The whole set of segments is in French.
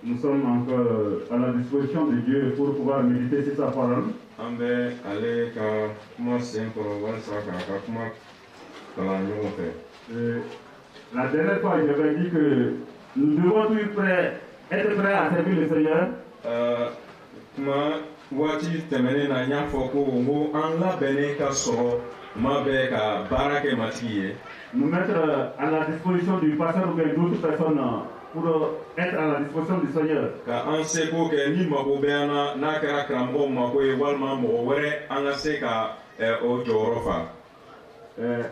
Nous sommes encore à la disposition de Dieu pour pouvoir méditer sur sa parole. La dernière fois, j'avais dit que nous devons toujours être prêts à servir le Seigneur. Nous mettre à la disposition du pasteur ou d'autres personnes pour être à la disposition du Seigneur.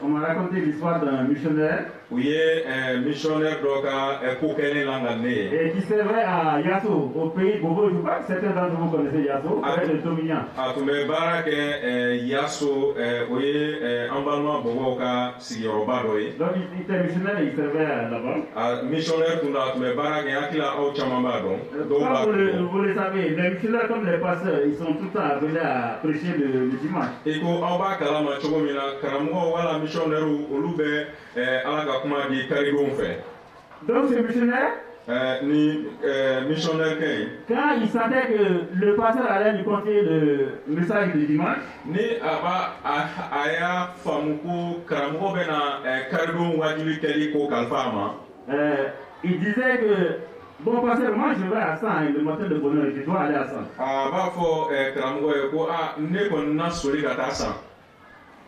On m'a raconté l'histoire d'un missionnaire et qui servait à Yasso, au pays Bobo. Je crois que certains d'entre vous connaissez Yasso, avec le Dominion. Donc il était missionnaire et il servait là-bas. Vous le savez, les missionnaires comme les pasteurs, ils sont tout le temps appelés à prêcher le dimanche. Donc ce missionnaire, quand il sentait que le pasteur allait lui confier le message du dimanche, il disait que bon pasteur, moi je vais à 100 le matin de bonheur, je dois aller à 100.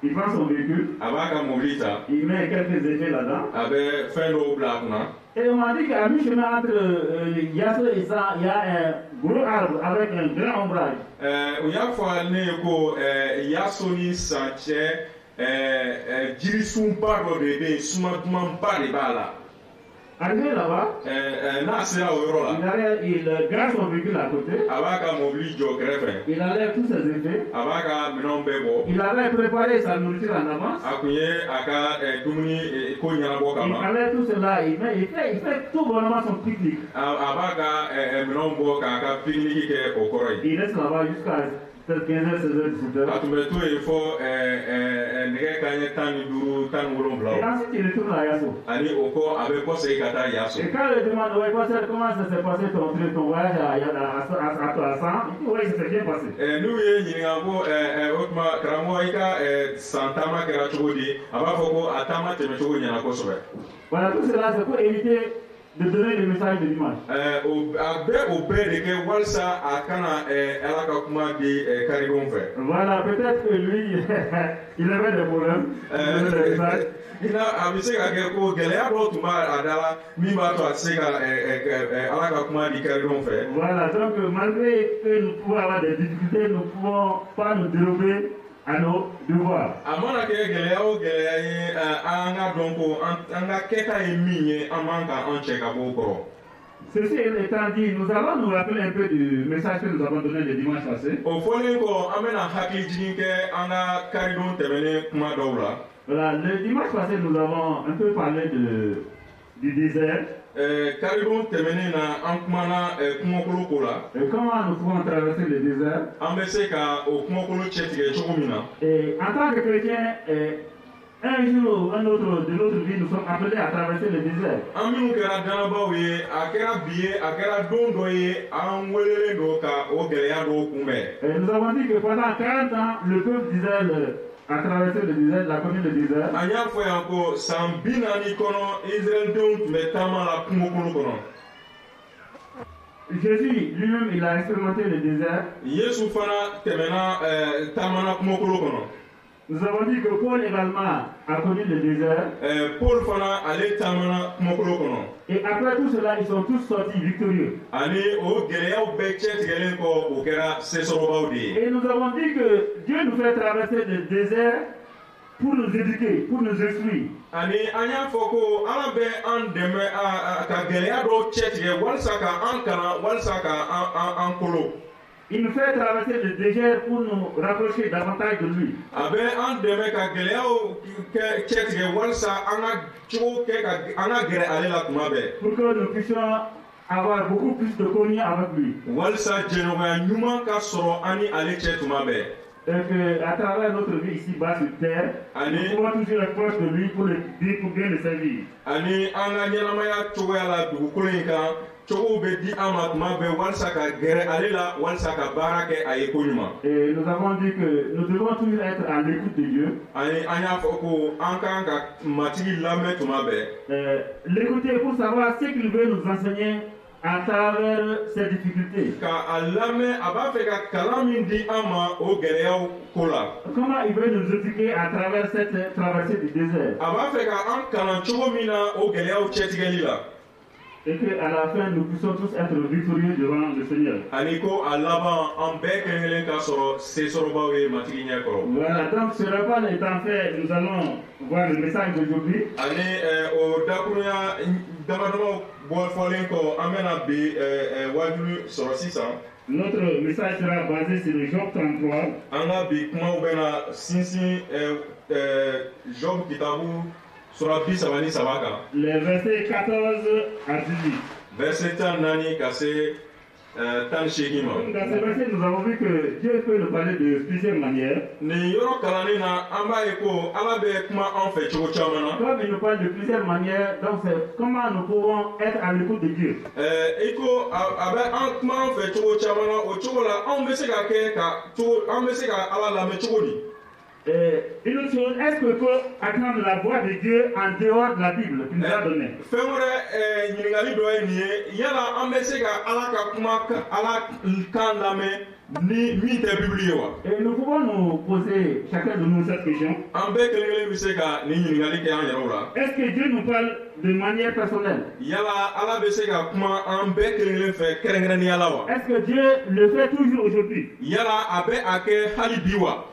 Il prend son véhicule, il met quelques effets là-dedans. Et on m'a dit qu'à mi-chemin entre Yasso et ça, il y a un gros arbre avec un grand ombrage. Arrivé là-bas, il garde son véhicule à côté. Il enlève tous ses effets. Il avait préparé sa nourriture en avance. Il enlève tout cela. Il fait tout bonnement son pique-nique. Il reste là-bas jusqu'à 15h, 16h, 17h. Et ensuite il retourne à Yasso. Et quand il demande ouais, comment ça s'est passé ton voyage à 100, il dit oui, ça s'est bien passé. Voilà, tout cela c'est pour éviter de donner le message de dimanche. Voilà, peut-être que lui, il avait des problèmes. Voilà, donc malgré que nous pouvons avoir des difficultés, nous ne pouvons pas nous dérober à nos devoirs. Ceci étant dit, nous allons nous rappeler un peu du message que nous avons donné le dimanche passé. Voilà, le dimanche passé, nous avons un peu parlé du désert. Et comment nous pouvons traverser le désert. Et en tant que chrétien, un jour ou un autre de notre vie, nous sommes appelés à traverser le désert. Et nous avons dit que pendant 40 ans, le peuple d'Israël a traversé le désert, a connu le désert. Jésus lui-même, il a expérimenté le désert. Nous avons dit que Paul également a connu le désert. Et après tout cela, ils sont tous sortis victorieux. Et nous avons dit que Dieu nous fait traverser le désert pour nous éduquer, pour nous instruire. Il nous fait traverser le désert pour nous rapprocher davantage de lui. Pour que nous puissions avoir beaucoup plus de communion avec lui. qu'à travers notre vie ici-bas sur terre, nous pouvons toujours être proches de lui pour bien le servir. Et nous avons dit que nous devons toujours être à l'écoute de Dieu. L'écouter pour savoir ce qu'il veut nous enseigner à travers ces difficultés. Comment il veut nous éduquer à travers cette traversée du désert. Et qu'à la fin, nous puissions tous être victorieux devant le Seigneur. Voilà, donc ce repas étant fait, nous allons voir le message d'aujourd'hui. Notre message sera basé sur le Job 33. Les versets 14 à 18. Dans ce verset, nous avons vu que Dieu peut nous parler de plusieurs manières. Comme il nous parle de plusieurs manières, donc c'est comment nous pouvons être à l'écoute de Dieu. Une autre chose, est-ce que peut attendre la voix de Dieu en dehors de la Bible qu'il nous a donnée? Et nous pouvons nous poser chacun de nous cette question. Est-ce que Dieu nous parle de manière personnelle? Est-ce que Dieu le fait toujours aujourd'hui?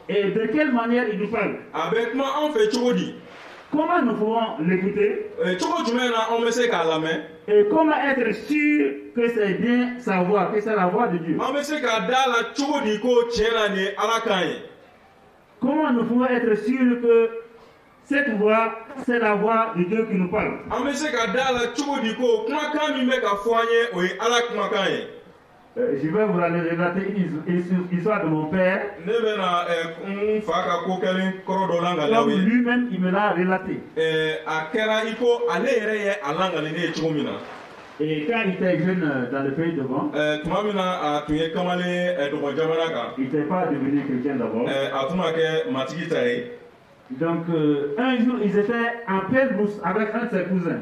Et de quelle manière il nous parle? Comment nous pouvons l'écouter? Et comment être sûr que c'est bien sa voix, que c'est la voix de Dieu? Comment nous pouvons être sûrs que cette voix, c'est la voix de Dieu qui nous parle? Je vais vous relater une histoire de mon père. Comme lui-même, il me l'a relaté. Et quand il était jeune dans le pays de Gabon, il n'était pas devenu chrétien d'abord. Donc, un jour, ils étaient en pleine brousse avec un de ses cousins.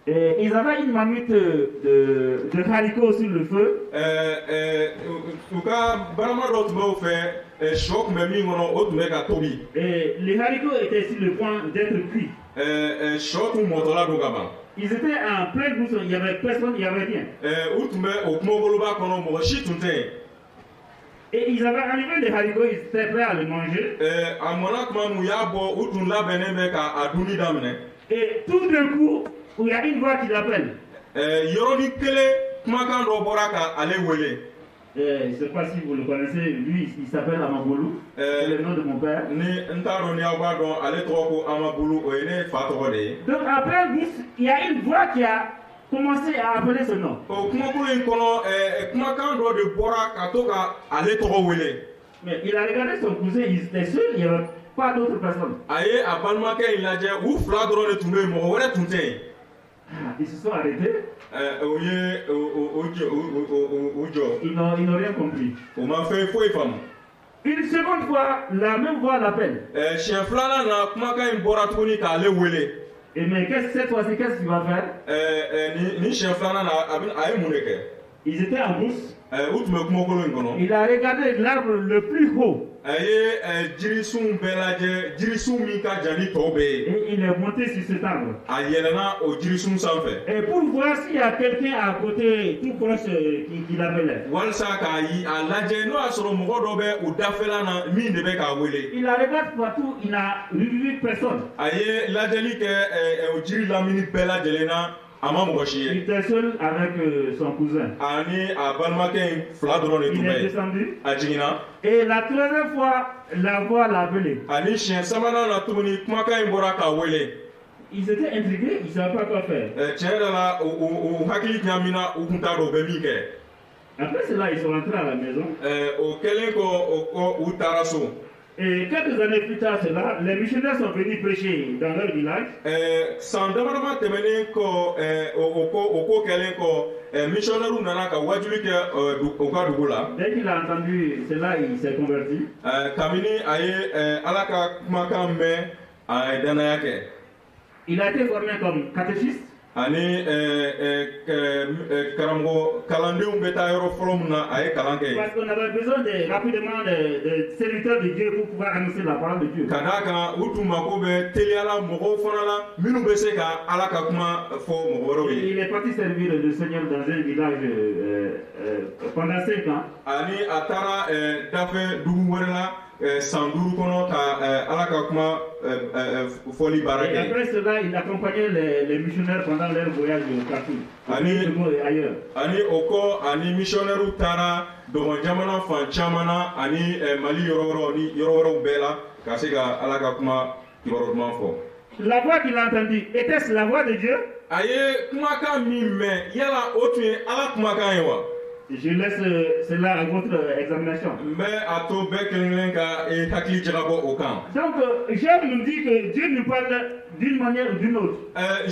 Et ils avaient une marmite de haricots sur le feu. Et les haricots étaient sur le point d'être cuits. Ils étaient en pleine brousse, il n'y avait personne, il n'y avait rien. Et ils avaient enlevé les haricots, ils étaient prêts à les manger. Et tout d'un coup, il y a une voix qui l'appelle. Je ne sais pas si vous le connaissez, lui il s'appelle Amaboulou, c'est le nom de mon père. Donc après, il y a une voix qui a commencé à appeler ce nom. Mais il a regardé son cousin, il était seul, il n'y avait pas d'autres personnes. Ils se sont arrêtés. Ils n'ont rien compris. Une seconde fois, la même voix l'appelle. Et mais cette fois-ci, qu'est-ce qu'il va faire? Ils étaient en brousse. Il a regardé l'arbre le plus haut. Et il est monté sur cet arbre. Et pour voir s'il y a quelqu'un à côté, tout proche, qui l'appelait. Il a regardé partout, il n'a vu personne. Il était seul avec son cousin. Il est descendu. Et la troisième fois, la voix l'a appelé. Ils étaient intrigués, ils ne savaient pas quoi faire. Après cela, ils sont rentrés à la maison. Et quelques années plus tard, les missionnaires sont venus prêcher dans leur village. Dès qu'il a entendu cela, il s'est converti. Il a été formé comme catéchiste. Parce qu'on avait besoin rapidement de serviteurs de Dieu pour pouvoir annoncer la parole de Dieu. Il est parti servir le Seigneur dans un village pendant 5 ans. Et après cela, il accompagnait les missionnaires pendant leur voyage au Khartoum, et ailleurs. La voix qu'il a entendue, était-ce la voix de Dieu? Je laisse cela à votre examination. Donc, Job nous dit que Dieu nous parle d'une manière ou d'une autre. Et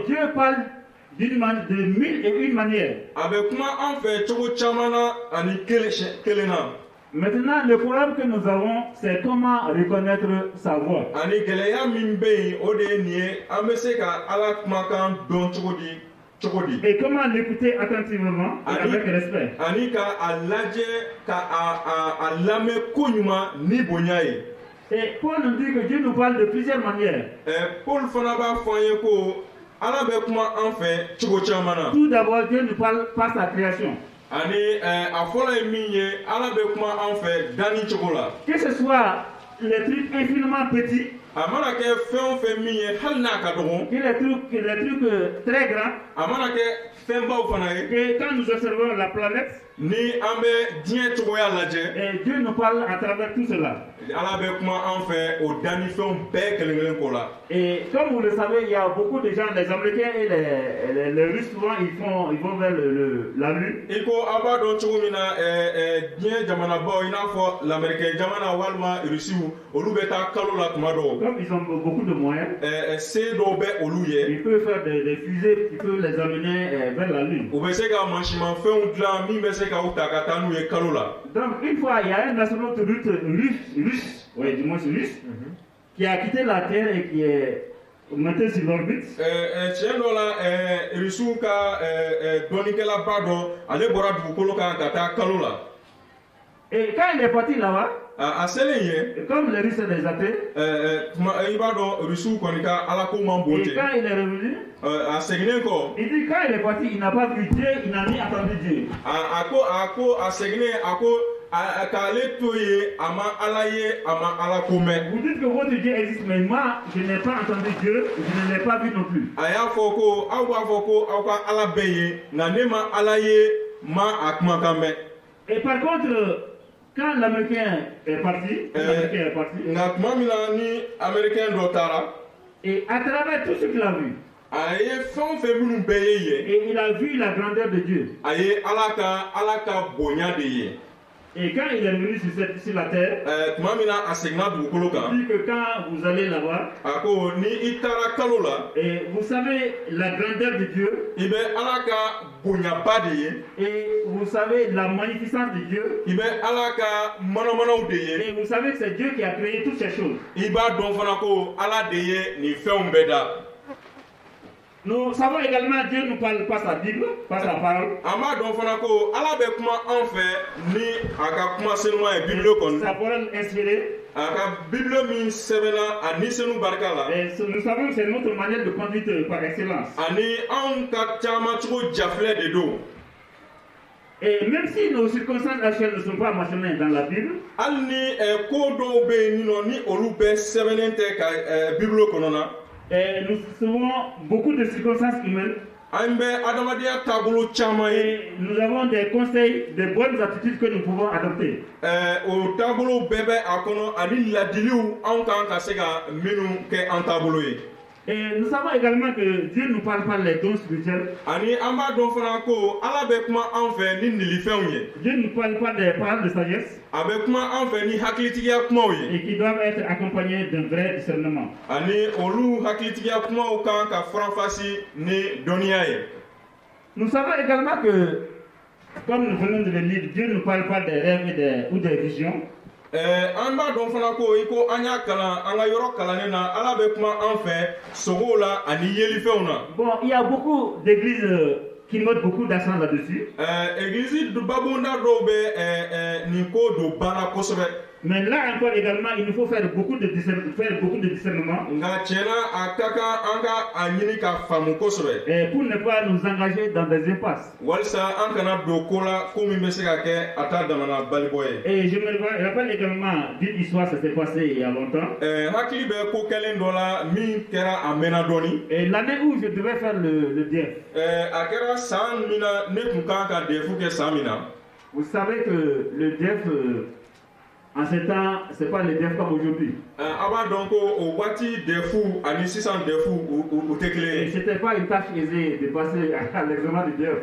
Dieu parle de mille et une manières. Maintenant, le problème que nous avons, c'est comment reconnaître sa voix. Et comment l'écouter attentivement et avec respect. Et Paul nous dit que Dieu nous parle de plusieurs manières. Tout d'abord, Dieu nous parle par sa création. Que ce soit les trucs infiniment petits, les trucs très grands, et quand nous observons la planète, et Dieu nous parle à travers tout cela. Et comme vous le savez, il y a beaucoup de gens, les Américains et les Russes, souvent ils vont vers la Lune. Comme ils ont beaucoup de moyens, ils peuvent faire des fusées qui peuvent les amener vers la Lune. Donc une fois, il y a un astronaute russe, qui a quitté la Terre et qui est monté sur l'orbite. Et quand il est parti là-bas, comme les Russes sont des athées, et quand il est revenu, il dit quand il est parti, il n'a pas vu Dieu, il n'a ni entendu Dieu. Vous dites que votre Dieu existe, mais moi, je n'ai pas entendu Dieu, je ne l'ai pas vu non plus. Et par contre, quand l'Américain est parti, et à travers tout ce qu'il a vu, et il a vu la grandeur de Dieu. Et quand il est venu sur la terre, il dit que quand vous allez là-bas, et vous savez la grandeur de Dieu, et vous savez la magnificence de Dieu, et vous savez que c'est Dieu qui a créé toutes ces choses. Nous savons également que Dieu nous parle par sa Bible, par sa parole. Sa parole inspirée. Et nous savons que c'est notre manière de conduite par excellence. Et même si nos circonstances actuelles ne sont pas mentionnées dans la Bible, et nous recevons beaucoup de circonstances humaines. Et nous avons des conseils, des bonnes attitudes que nous pouvons adopter. Et nous savons également que Dieu nous parle par les dons spirituels. Dieu nous parle par des paroles de sagesse. Et qui doivent être accompagnés d'un vrai discernement. Nous savons également que, comme nous venons de le lire, Dieu ne nous parle pas des rêves ou des visions. Bon, il y a beaucoup d'églises qui mettent beaucoup d'accent là-dessus. Mais là encore également, il nous faut faire beaucoup de discernement. Pour ne pas nous engager dans des impasses. Et je me rappelle également d'une histoire, ça s'est passé il y a longtemps. Et l'année où je devais faire le DF. Vous savez que le DF... en ce temps, ce n'est pas le DEF comme aujourd'hui. Et ce n'était pas une tâche aisée de passer à l'examen du DEF.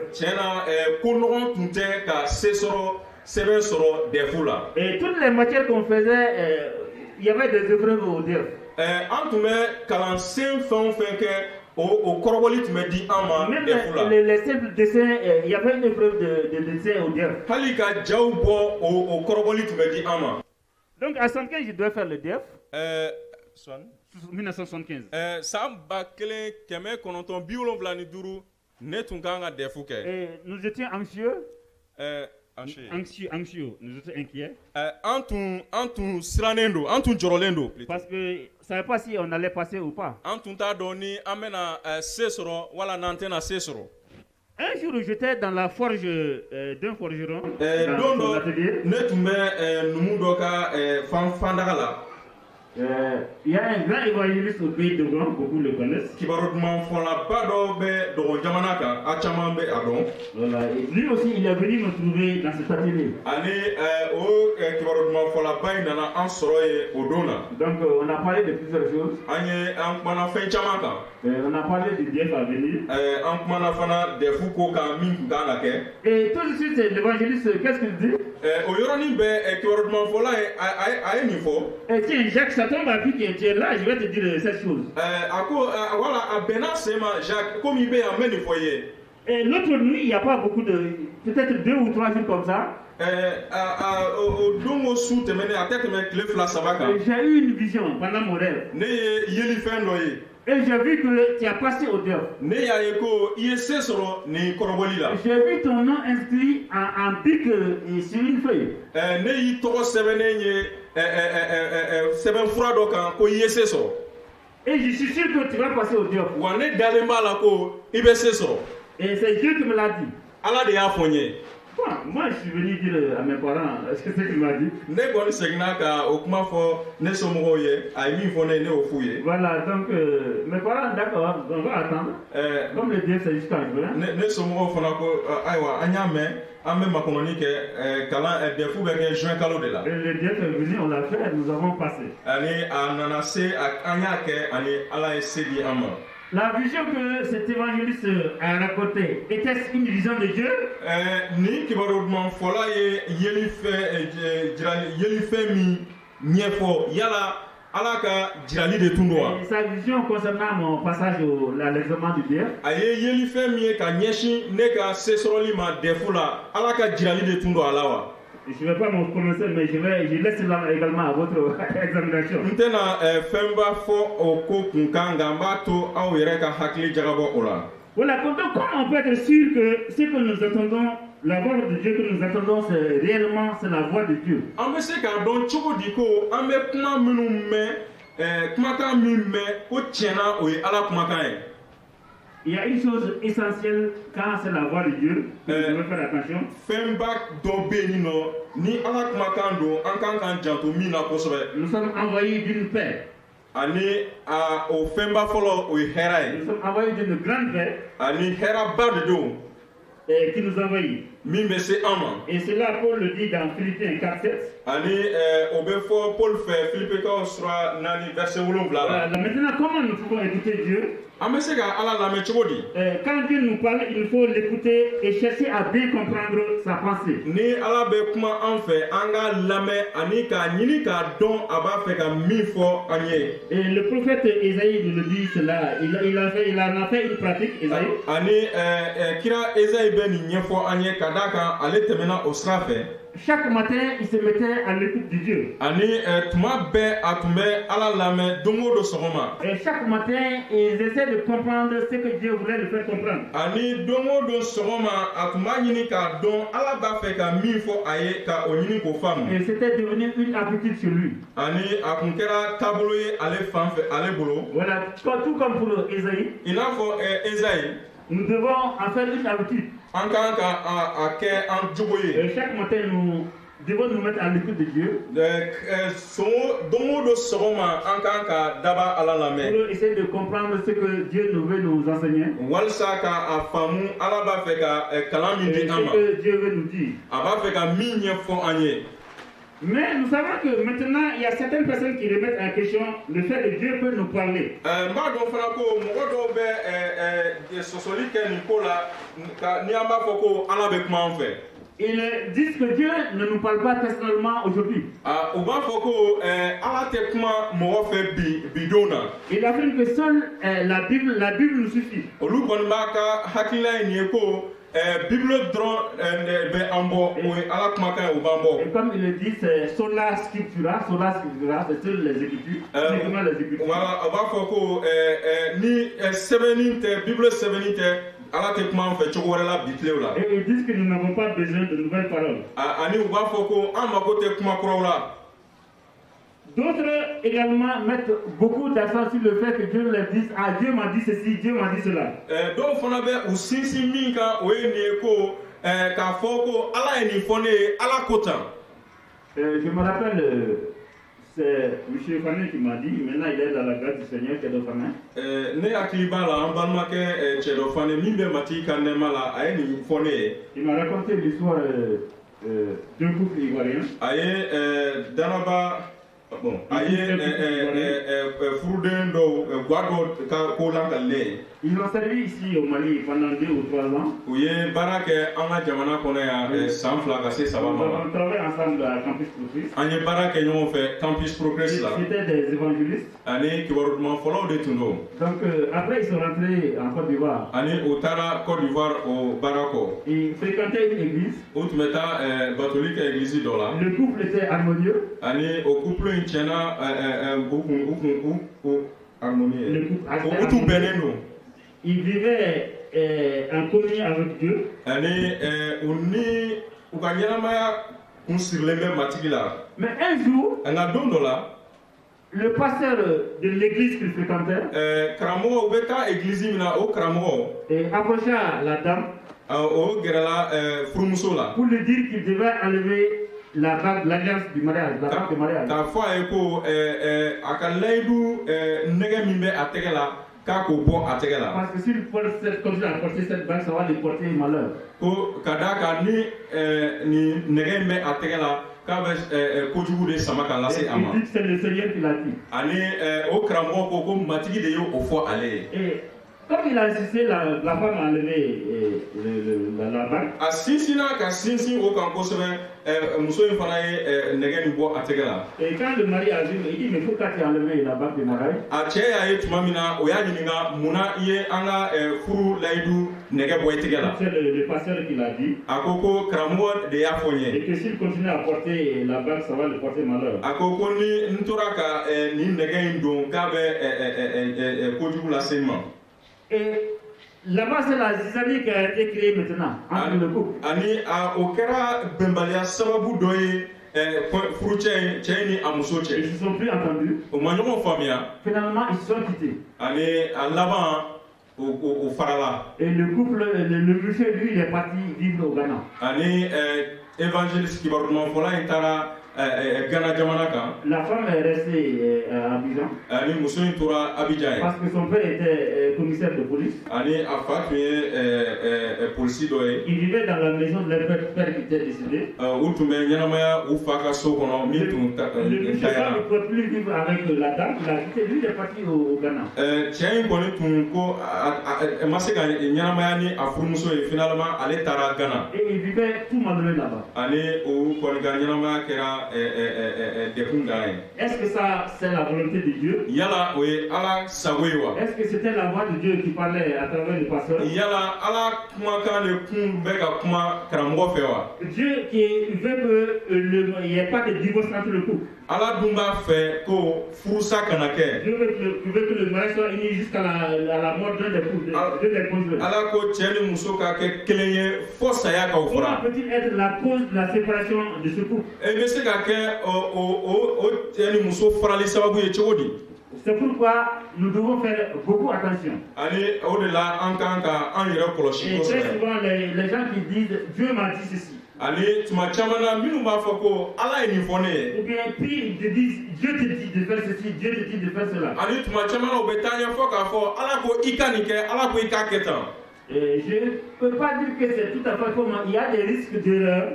Et toutes les matières qu'on faisait, il y avait des épreuves au DEF. Même les simples dessins, il y avait une épreuve de dessin au DEF. Donc à 75, je dois faire le DEF. 1975. Et nous étions anxieux. Anxieux. Nous étions inquiets. Parce que je ne savais pas si on allait passer ou pas. Un jour, j'étais dans la forge d'un forgeron, dans son atelier. Il y a un grand évangéliste au pays de Dogon, beaucoup le connaissent. Voilà. Et lui aussi, il est venu me trouver dans cet atelier. Donc, on a parlé de plusieurs choses. On a parlé du DEF à venir. Et tout de suite, l'évangéliste, qu'est-ce qu'il dit? Et tiens, Jacques, ça tombe à pied que tu es là, je vais te dire cette chose. Et l'autre nuit, il n'y a pas beaucoup de... peut-être 2 ou 3 jours comme ça. J'ai eu une vision pendant mon rêve. Et j'ai vu que tu as passé au DEF. J'ai vu ton nom inscrit en pic sur une feuille. Et je suis sûr que tu vas passer au DEF. Et c'est Dieu qui me l'a dit. Bon, moi je suis venu dire à mes parents ce que c'est qu'il m'a dit. Voilà, donc mes parents, d'accord, on va attendre. Comme le Dieu c'est jusqu'à juin. Le Dieu est venu, on l'a fait, nous avons passé. La vision que cet évangéliste a racontée, était-ce une vision de Dieu? Et sa vision concernant mon passage à l'examen du DEF. Je ne vais pas me prononcer, mais je laisse cela également à votre examination. Voilà, donc comment on peut être sûr que ce que nous attendons, la voix de Dieu que nous attendons, c'est réellement la voix de Dieu. Il y a une chose essentielle quand c'est la voix de Dieu, vous devez faire attention. Nous sommes envoyés d'une paix. Nous sommes envoyés d'une grande paix qui nous envahit. Et cela, Paul le dit dans Philippiens 4:7. Maintenant, comment nous pouvons écouter Dieu? Quand Dieu nous parle, il faut l'écouter et chercher à bien comprendre sa pensée. Et le prophète Ésaïe nous le dit cela. Il en a fait une pratique, Ésaïe. Chaque matin, il se mettait à l'écoute de Dieu. Et chaque matin, ils essaient de comprendre ce que Dieu voulait le faire comprendre. Et c'était devenu une habitude sur lui. Voilà, tout comme pour Ésaïe. Nous devons en faire une habitude. Et chaque matin, nous devons nous mettre à l'écoute de Dieu. Pour essayer de comprendre ce que Dieu nous veut nous enseigner. Et ce que Dieu veut nous dire. Mais nous savons que maintenant, il y a certaines personnes qui remettent en question le fait que Dieu peut nous parler. Ils disent que Dieu ne nous parle pas personnellement aujourd'hui. Ils affirment que seule la Bible nous suffit. Et comme ils le disent, c'est sola scriptura, c'est sur les Écritures, uniquement les Écritures. Et ils disent que nous n'avons pas besoin de nouvelles paroles. D'autres également mettent beaucoup d'accent sur le fait que Dieu leur dise, ah, Dieu m'a dit ceci, Dieu m'a dit cela. Je me rappelle, c'est M. Fanin qui m'a dit, maintenant il est dans la grâce du Seigneur, Chedo Fanin. Il m'a raconté l'histoire d'un couple ivoirien. Bon, ils ont servi ici au Mali pendant 2 ou 3 ans. Nous avons travaillé ensemble à Campus Progress. C'était des évangélistes. Donc après ils sont rentrés en Côte d'Ivoire. Ils fréquentaient une église. Le couple était harmonieux. Il vivait en communion avec Dieu. Mais un jour, le pasteur de l'église qu'il fréquentait approcha la dame pour lui dire qu'il devait enlever l'alliance du mariage, la bague de mariage. Parce que s'il continue à porter cette bague, ça va lui porter malheur. Et il dit que c'est le Seigneur qui l'a dit. Et comme il a insisté, la femme a enlevé la bague. Et quand le mari a vu, il dit, mais pourquoi tu as enlevé la bague de mariage? C'est le pasteur qui l'a dit. Et que s'il continue à porter la bague, ça va lui porter malheur. Et là-bas, c'est la zizanie qui a été créée maintenant entre le couple. Ils ne se sont plus entendus. Finalement, ils se sont quittés. Et le couple, le monsieur, lui, il est parti vivre au Ghana. La femme est restée à Abidjan. Parce que son père était commissaire de police. Il vivait dans la maison de leur père qui était décédé. Le monsieur ne pouvait plus vivre avec la dame. Il a quitté, lui, il est parti au Ghana. Et il vivait tout malheureux là-bas. Est-ce que ça, c'est la volonté de Dieu? Est-ce que c'était la voix de Dieu qui parlait à travers le pasteur? Dieu qui veut qu'il n'y ait pas de divorce entre le couple. Dieu veut que le mariage soit uni jusqu'à la mort d'un des conjoints. Comment peut-il être la cause de la séparation de ce couple? C'est pourquoi nous devons faire beaucoup attention. Et très souvent, les gens qui disent Dieu m'a dit ceci. Ou bien puis ils te disent Dieu te dit de faire ceci, Dieu te dit de faire cela. Et je ne peux pas dire que c'est tout à fait comment. Il y a des risques d'erreur.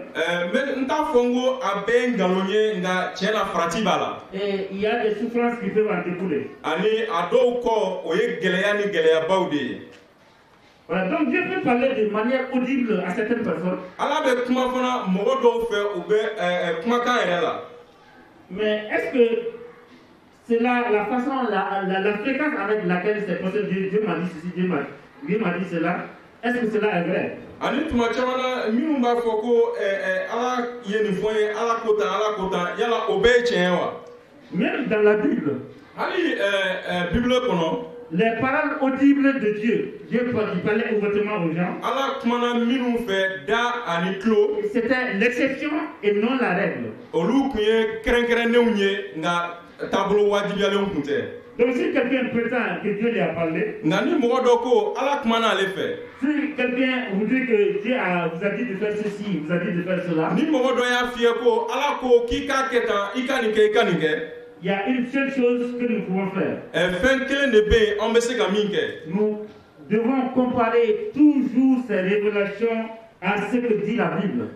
Et il y a des souffrances qui peuvent en découler. Voilà, donc Dieu peut parler de manière audible à certaines personnes. Mais est-ce que c'est la façon, la fréquence avec laquelle ces personnes disent Dieu m'a dit ceci, Dieu m'a dit cela? Est-ce que cela est vrai? Même dans la Bible, les paroles audibles de Dieu qui parlait ouvertement aux gens, c'était l'exception et non la règle. Donc si quelqu'un prétend que Dieu lui a parlé, si quelqu'un vous dit que Dieu vous a dit de faire ceci, vous a dit de faire cela, il y a une seule chose que nous pouvons faire. Nous devons comparer toujours ces révélations à ce que dit la Bible.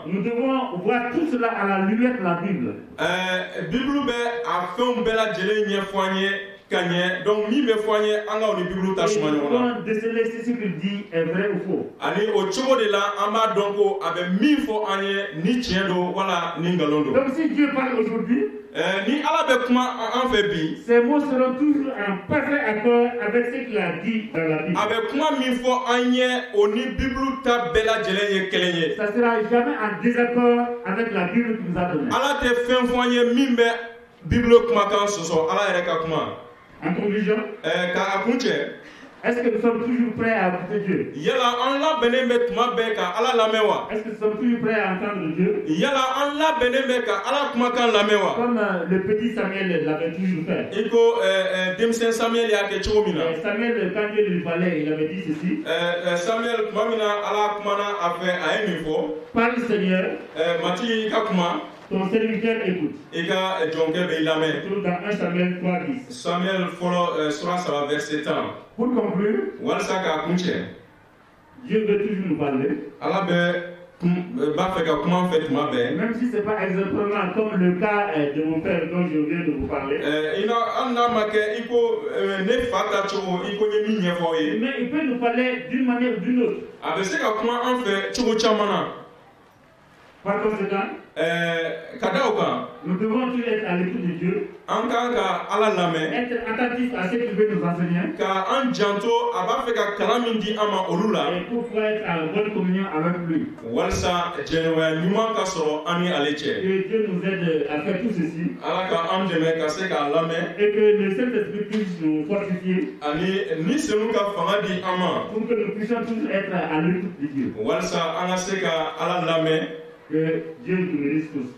Nous devons voir tout cela à la lumière de la Bible. Nous devons déceler si ce qu'il dit est vrai ou faux. Donc si Dieu parle aujourd'hui, ces mots seront toujours en parfait accord avec ce qu'il a dit dans la Bible. Ça ne sera jamais en désaccord avec la Bible qu'il nous a donnée. En conclusion, est-ce que nous sommes toujours prêts à écouter Dieu? Est-ce que nous sommes toujours prêts à entendre Dieu? Comme le petit Samuel l'avait toujours fait. Samuel, quand Dieu lui parlait, il avait dit ceci. Parle Seigneur. Ton serviteur écoute. Dans 1 Samuel 3:10. Samuel sera verset 1. Pour conclure, Dieu veut toujours nous parler. Même si ce n'est pas exactement comme le cas de mon père dont je viens de vous parler. Mais il peut nous parler d'une manière ou d'une autre. Par conséquent, nous devons toujours être à l'écoute de Dieu, être attentifs à ce qu'il veut nous enseigner, et pour pouvoir être en bonne communion avec lui. Et Dieu nous aide à faire tout ceci, et que le Saint-Esprit puisse nous fortifier, pour que nous puissions toujours être à l'écoute de Dieu. Que Dieu nous bénisse tous.